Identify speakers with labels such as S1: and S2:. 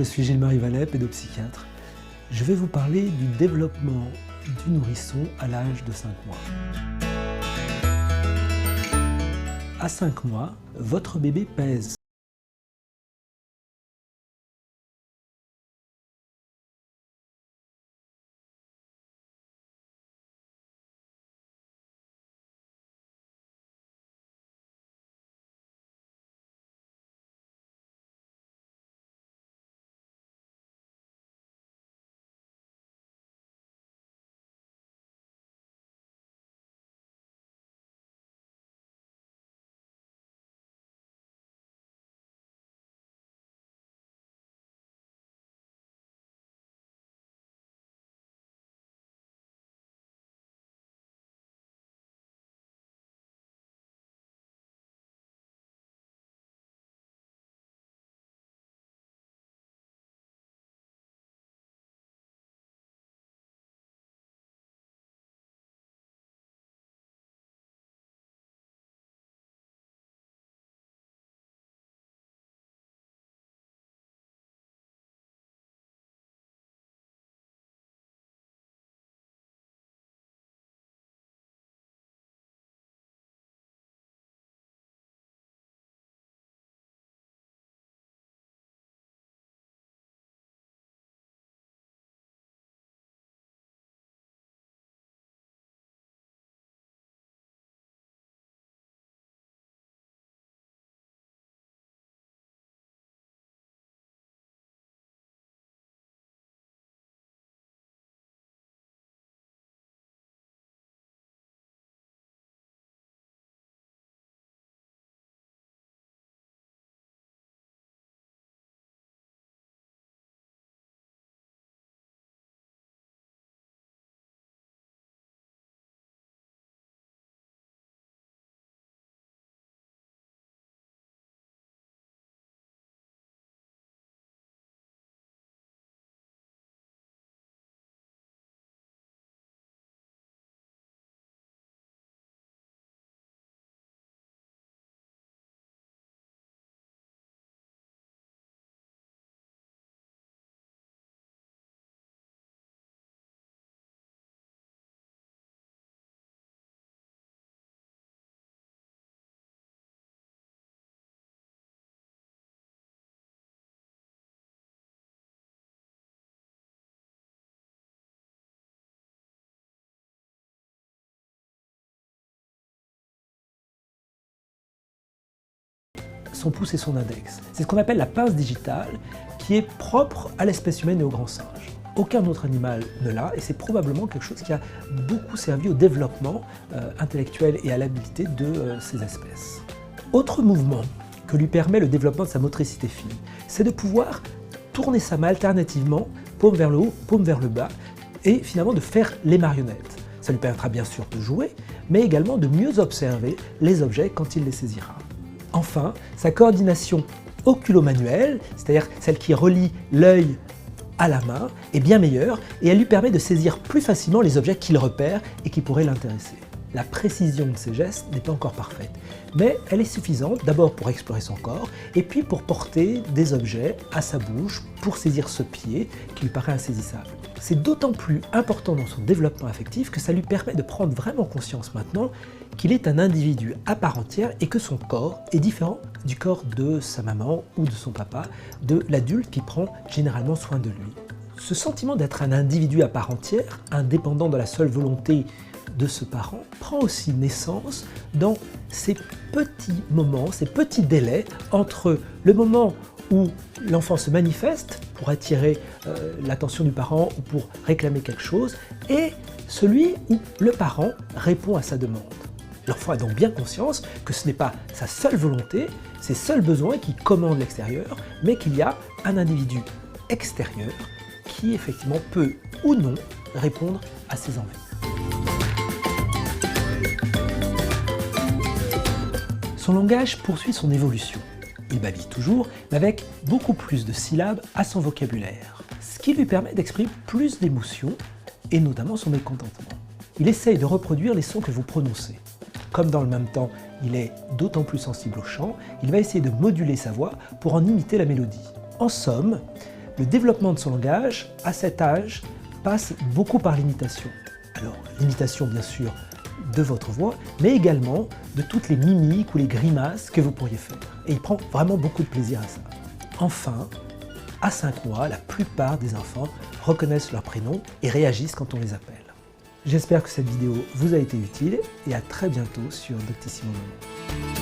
S1: suis Gilles-Marie Vallet, pédopsychiatre. Je vais vous parler du développement du nourrisson à l'âge de 5 mois. À 5 mois, votre bébé pèse son pouce et son index. C'est ce qu'on appelle la pince digitale, qui est propre à l'espèce humaine et au grand singe. Aucun autre animal ne l'a, et c'est probablement quelque chose qui a beaucoup servi au développement intellectuel et à l'habileté de ces espèces. Autre mouvement que lui permet le développement de sa motricité fine, c'est de pouvoir tourner sa main alternativement, paume vers le haut, paume vers le bas, et finalement de faire les marionnettes. Ça lui permettra bien sûr de jouer, mais également de mieux observer les objets quand il les saisira. Enfin, sa coordination oculo-manuelle, c'est-à-dire celle qui relie l'œil à la main, est bien meilleure et elle lui permet de saisir plus facilement les objets qu'il repère et qui pourraient l'intéresser. La précision de ses gestes n'est pas encore parfaite, mais elle est suffisante d'abord pour explorer son corps et puis pour porter des objets à sa bouche pour saisir ce pied qui lui paraît insaisissable. C'est d'autant plus important dans son développement affectif que ça lui permet de prendre vraiment conscience maintenant qu'il est un individu à part entière et que son corps est différent du corps de sa maman ou de son papa, de l'adulte qui prend généralement soin de lui. Ce sentiment d'être un individu à part entière, indépendant de la seule volonté de ce parent, prend aussi naissance dans ces petits moments, ces petits délais entre le moment où l'enfant se manifeste pour attirer l'attention du parent ou pour réclamer quelque chose, et celui où le parent répond à sa demande. L'enfant a donc bien conscience que ce n'est pas sa seule volonté, ses seuls besoins qui commandent l'extérieur, mais qu'il y a un individu extérieur qui effectivement peut ou non répondre à ses envies. Son langage poursuit son évolution. Il babille toujours, mais avec beaucoup plus de syllabes à son vocabulaire, ce qui lui permet d'exprimer plus d'émotions, et notamment son mécontentement. Il essaye de reproduire les sons que vous prononcez. Comme dans le même temps, il est d'autant plus sensible au chant, il va essayer de moduler sa voix pour en imiter la mélodie. En somme, Le développement de son langage, à cet âge, passe beaucoup par l'imitation. Alors, l'imitation bien sûr de votre voix, mais également de toutes les mimiques ou les grimaces que vous pourriez faire. Et il prend vraiment beaucoup de plaisir à ça. Enfin, à 5 mois, la plupart des enfants reconnaissent leur prénom et réagissent quand on les appelle. J'espère que cette vidéo vous a été utile et à très bientôt sur Doctissimo Moment.